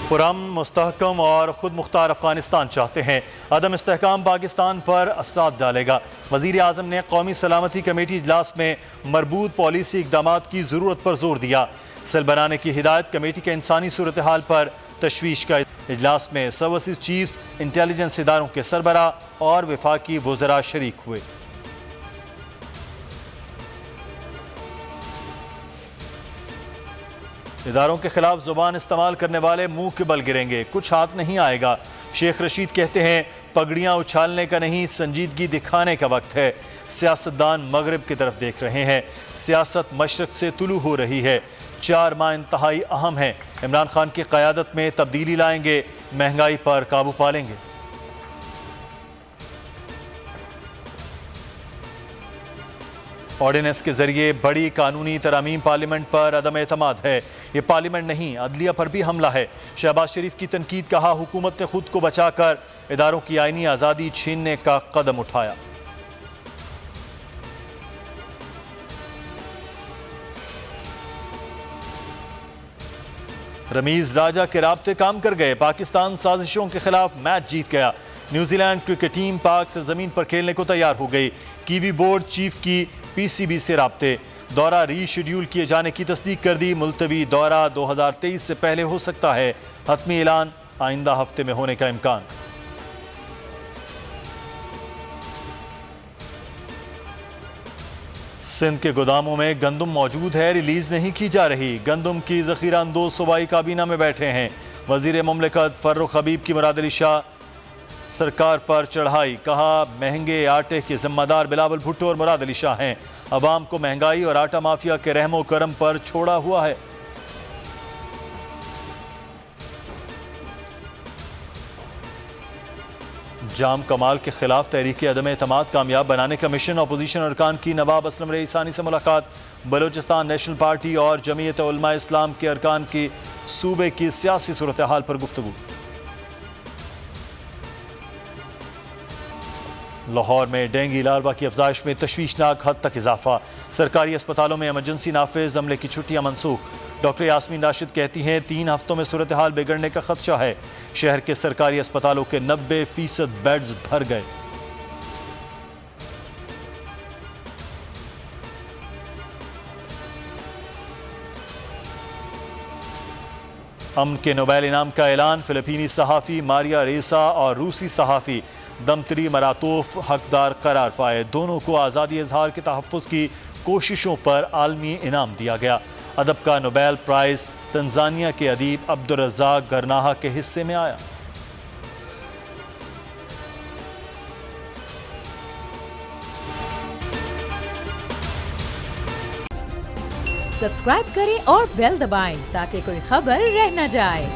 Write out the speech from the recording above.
پرامن، مستحکم اور خود مختار افغانستان چاہتے ہیں۔ عدم استحکام پاکستان پر اثرات ڈالے گا۔ وزیر اعظم نے قومی سلامتی کمیٹی اجلاس میں مربوط پالیسی اقدامات کی ضرورت پر زور دیا۔ سیل بنانے کی ہدایت۔ کمیٹی کے انسانی صورتحال پر تشویش کا اجلاس میں سروسز چیفز، انٹیلیجنس اداروں کے سربراہ اور وفاقی وزراء شریک ہوئے۔ اداروں کے خلاف زبان استعمال کرنے والے منہ کے بل گریں گے، کچھ ہاتھ نہیں آئے گا۔ شیخ رشید کہتے ہیں پگڑیاں اچھالنے کا نہیں، سنجیدگی دکھانے کا وقت ہے۔ سیاستدان مغرب کی طرف دیکھ رہے ہیں، سیاست مشرق سے طلوع ہو رہی ہے۔ 4 ماہ انتہائی اہم ہیں۔ عمران خان کی قیادت میں تبدیلی لائیں گے، مہنگائی پر قابو پالیں گے۔ آرڈیننس کے ذریعے بڑی قانونی ترامیم پارلیمنٹ پر عدم اعتماد ہے۔ یہ پارلیمنٹ نہیں، عدلیہ پر بھی حملہ ہے۔ شہباز شریف کی تنقید، کہا حکومت نے خود کو بچا کر اداروں کی آئینی آزادی چھیننے کا قدم اٹھایا۔ رمیز راجہ کے رابطے کام کر گئے، پاکستان سازشوں کے خلاف میچ جیت گیا۔ نیوزی لینڈ کرکٹ ٹیم پاک سرزمین پر کھیلنے کو تیار ہو گئی۔ کیوی بورڈ چیف کی پی سی بی سے رابطے، دورہ ری شیڈیول کیے جانے کی تصدیق کر دی۔ ملتوی دورہ 2023 سے پہلے ہو سکتا ہے، حتمی اعلان آئندہ ہفتے میں ہونے کا امکان۔ سندھ کے گوداموں میں گندم موجود ہے، ریلیز نہیں کی جا رہی۔ گندم کی ذخیرہ اندوز صوبائی کابینہ میں بیٹھے ہیں۔ وزیر مملکت فرخ حبیب کی مراد علی شاہ سرکار پر چڑھائی، کہا مہنگے آٹے کے ذمہ دار بلاول بھٹو اور مراد علی شاہ ہیں۔ عوام کو مہنگائی اور آٹا مافیا کے رحم و کرم پر چھوڑا ہوا ہے۔ جام کمال کے خلاف تحریک عدم اعتماد کامیاب بنانے کا مشن، اپوزیشن ارکان کی نواب اسلم رئی ثانی سے ملاقات۔ بلوچستان نیشنل پارٹی اور جمعیت علماء اسلام کے ارکان کی صوبے کی سیاسی صورتحال پر گفتگو۔ لاہور میں ڈینگی لاروا کی افزائش میں تشویشناک حد تک اضافہ۔ سرکاری اسپتالوں میں ایمرجنسی نافذ، عملے کی چھٹیاں منسوخ۔ ڈاکٹر یاسمین راشد کہتی ہیں 3 ہفتوں میں صورتحال بگڑنے کا خدشہ ہے۔ شہر کے سرکاری اسپتالوں کے 90% بیڈز بھر گئے۔ امن کے نوبیل انعام کا اعلان، فلپینی صحافی ماریا ریسا اور روسی صحافی دمتری مراتوف حقدار قرار پائے۔ دونوں کو آزادی اظہار کے تحفظ کی کوششوں پر عالمی انعام دیا گیا۔ ادب کا نوبیل پرائز تنزانیہ کے ادیب عبدالرزاق گرناہا کے حصے میں آیا۔ سبسکرائب کریں اور بیل دبائیں تاکہ کوئی خبر رہ نہ جائے۔